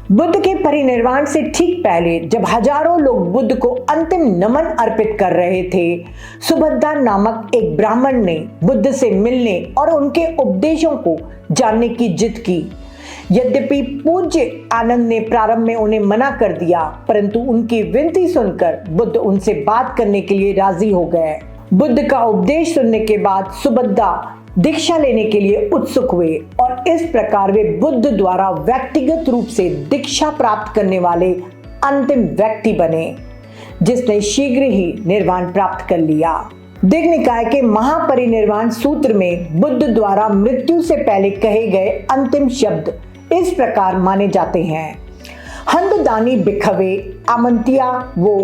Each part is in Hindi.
बुद्ध के परिनिर्वाण से ठीक पहले जब हजारों लोग बुद्ध को अंतिम नमन अर्पित कर रहे थे, सुभद्रा नामक एक ब्राह्मण ने बुद्ध से मिलने और उनके उपदेशों को जानने की जिद की। यद्यपि पूज्य आनंद ने प्रारंभ में उन्हें मना कर दिया, परंतु उनकी विनती सुनकर बुद्ध उनसे बात करने के लिए राजी हो गए। बुद्ध का उपदेश सुनने के बाद सुभद्रा दीक्षा लेने के लिए उत्सुक हुए और इस प्रकार वे बुद्ध द्वारा व्यक्तिगत रूप से दीक्षा प्राप्त करने वाले अंतिम व्यक्ति बने, जिसने शीघ्र ही निर्वाण प्राप्त कर लिया। दिग् निकाय के महापरिनिर्वाण सूत्र में बुद्ध द्वारा मृत्यु से पहले कहे गए अंतिम शब्द इस प्रकार माने जाते हैं: हंददानी भिक्खवे आमंत्या वो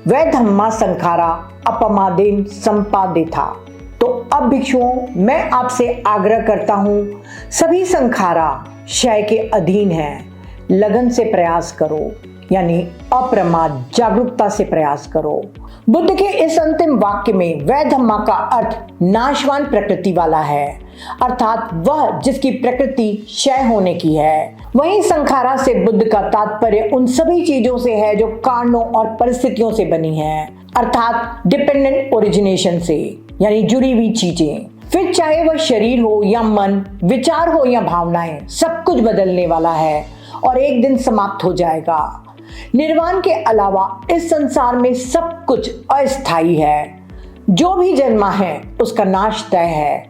वै धम्मा संखारा अपमादेन संपादिता। तो अब भिक्षुओं, मैं आपसे आग्रह करता हूं, सभी संखारा क्षय के अधीन हैं, लगन से प्रयास करो, यानी अप्रमाद जागरूकता से प्रयास करो। बुद्ध के इस अंतिम वाक्य में वै धम्मा का अर्थ नाशवान प्रकृति वाला है, अर्थात वह जिसकी प्रकृति क्षय होने की है। वहीं संखारा से बुद्ध का तात्पर्य उन सभी चीजों से है जो कारणों और परिस्थितियों से बनी हैं, अर्थात डिपेंडेंट ओरिजिनेशन से, यानी जुड़ी हुई चीजें। फिर चाहे वह शरीर हो या मन, विचार हो या भावनाएं, सब कुछ बदलने वाला है और एक दिन समाप्त हो जाएगा। निर्वाण के अलावा इस संसार में सब कुछ अस्थायी है। जो भी जन्मा है उसका नाश तय है।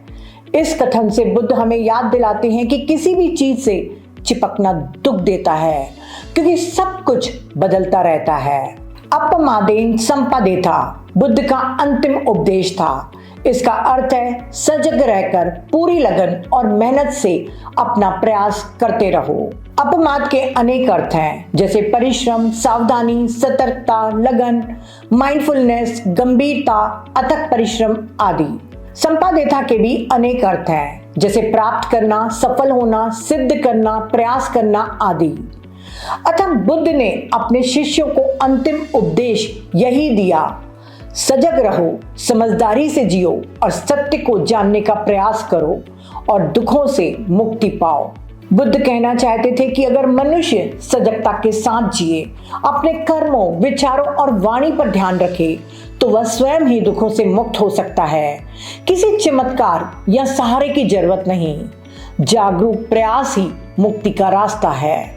इस कथन से बुद्ध हमें याद दिलाते हैं कि किसी भी चीज से चिपकना दुख देता है, क्योंकि सब कुछ बदलता रहता है। अपमादेन संपादेता बुद्ध का अंतिम उपदेश था। इसका अर्थ है सजग रहकर पूरी लगन और मेहनत से अपना प्रयास करते रहो। अपमाद के अनेक अर्थ हैं, जैसे परिश्रम, सावधानी, सतर्कता, लगन, माइंडफुलनेस, गंभीरता, अथक परिश्रम आदि। संपादेता के भी अनेक अर्थ हैं, जैसे प्राप्त करना, सफल होना, सिद्ध करना, प्रयास करना आदि। अतः बुद्ध ने अपने शिष्यों को अंतिम उपदेश यही दिया: सजग रहो, समझदारी से जियो और सत्य को जानने का प्रयास करो और दुखों से मुक्ति पाओ। बुद्ध कहना चाहते थे कि अगर मनुष्य सजगता के साथ जिए, अपने कर्मों, विचारों और वाणी पर ध्यान रखे, तो वह स्वयं ही दुखों से मुक्त हो सकता है। किसी चमत्कार या सहारे की जरूरत नहीं, जागरूक प्रयास ही मुक्ति का रास्ता है।